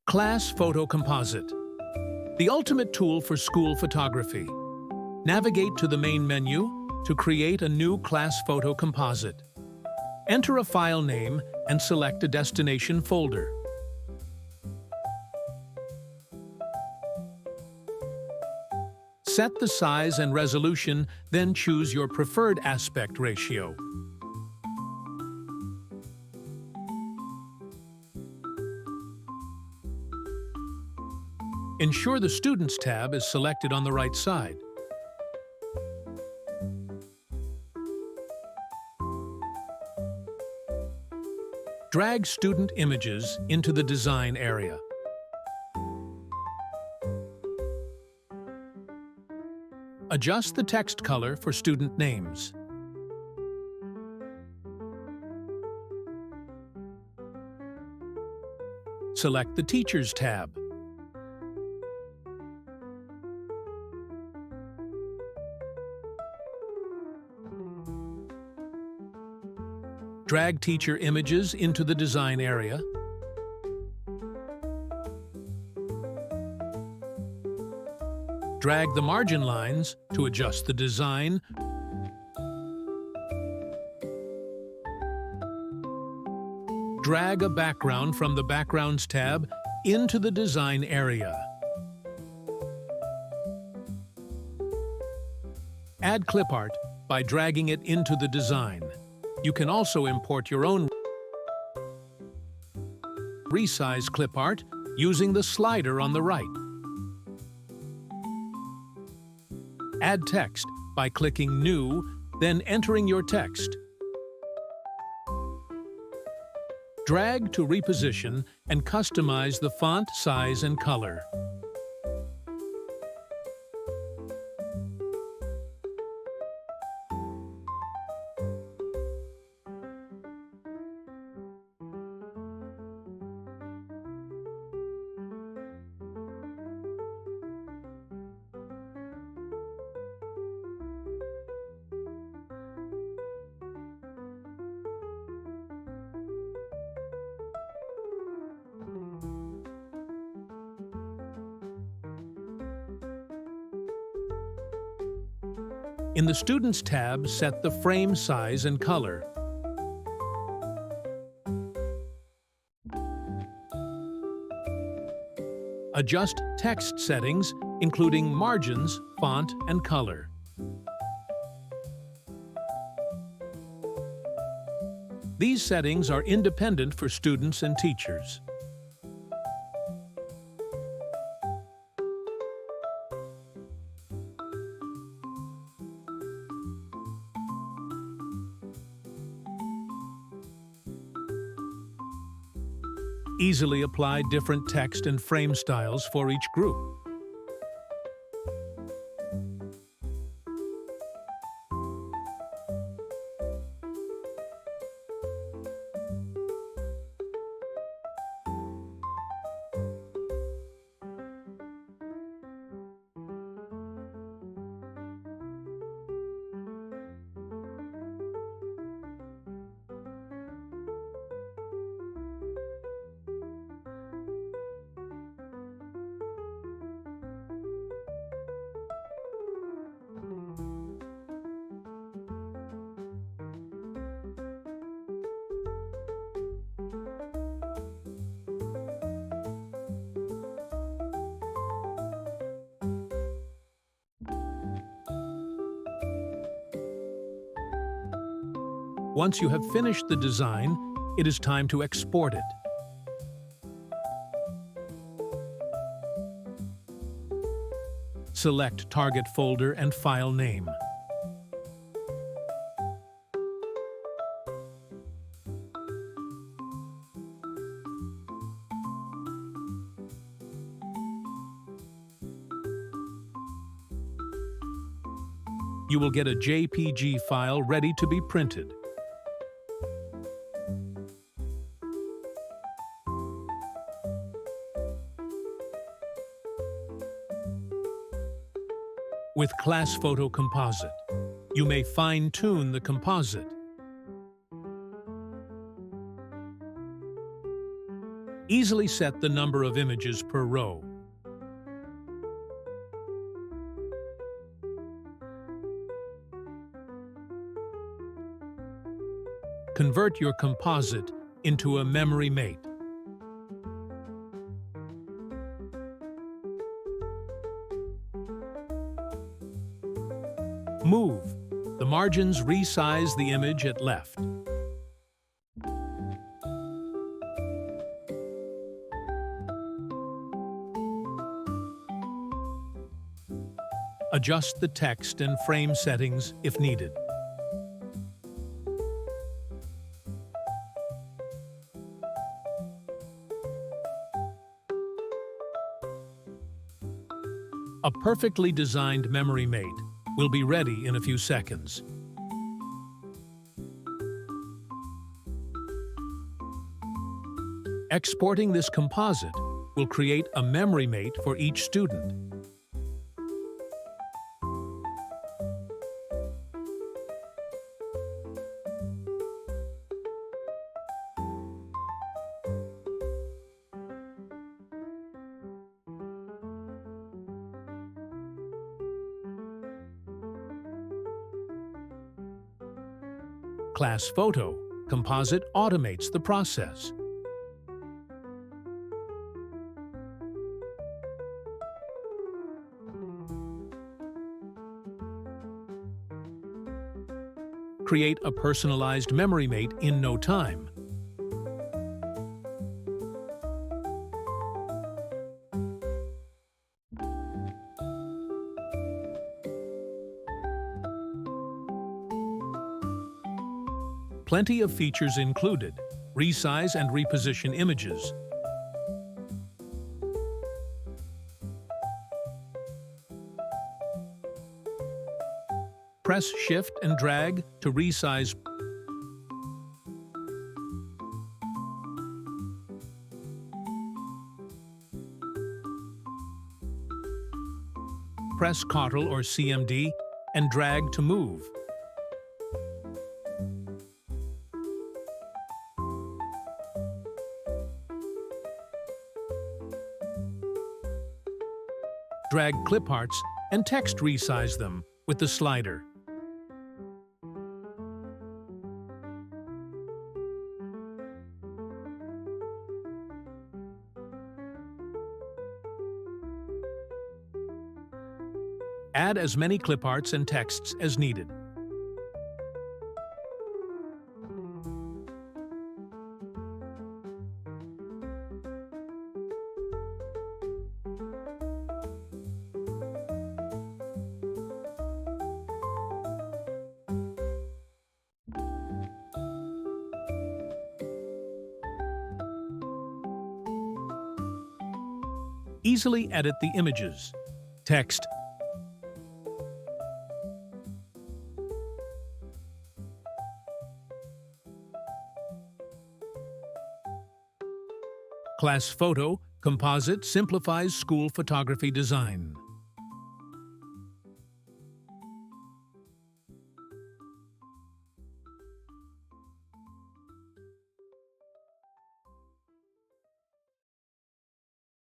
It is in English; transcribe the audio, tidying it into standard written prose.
Class Photo Composite, the ultimate tool for school photography. Navigate to the main menu to create a new Class Photo Composite. Enter a file name and select a destination folder. Set the size and resolution, then choose your preferred aspect ratio. Ensure the Students tab is selected on the right side. Drag student images into the design area. Adjust the text color for student names. Select the Teachers tab. Drag teacher images into the design area. Drag the margin lines to adjust the design. Drag a background from the Backgrounds tab into the design area. Add clipart by dragging it into the design. You can also import your own resize clipart using the slider on the right. Add text by clicking New, then entering your text. Drag to reposition and customize the font size and color. In the Students tab, set the frame size and color. Adjust text settings, including margins, font, and color. These settings are independent for students and teachers. Easily apply different text and frame styles for each group. Once you have finished the design, it is time to export it. Select Target Folder and File Name. You will get a JPG file ready to be printed. With Class Photo Composite, you may fine-tune the composite. Easily set the number of images per row. Convert your composite into a memory mate. Move. The margins resize the image at left. Adjust the text and frame settings if needed. A perfectly designed memory mate will be ready in a few seconds. Exporting this composite will create a memory mate for each student. Class Photo Composite automates the process. Create a personalized memory mate in no time. Plenty of features included: resize and reposition images, press Shift and drag to resize, press Ctrl or CMD and drag to move. Drag cliparts and text resize them with the slider. Add as many cliparts and texts as needed. Easily edit the images, text, Class Photo Composite simplifies school photography design.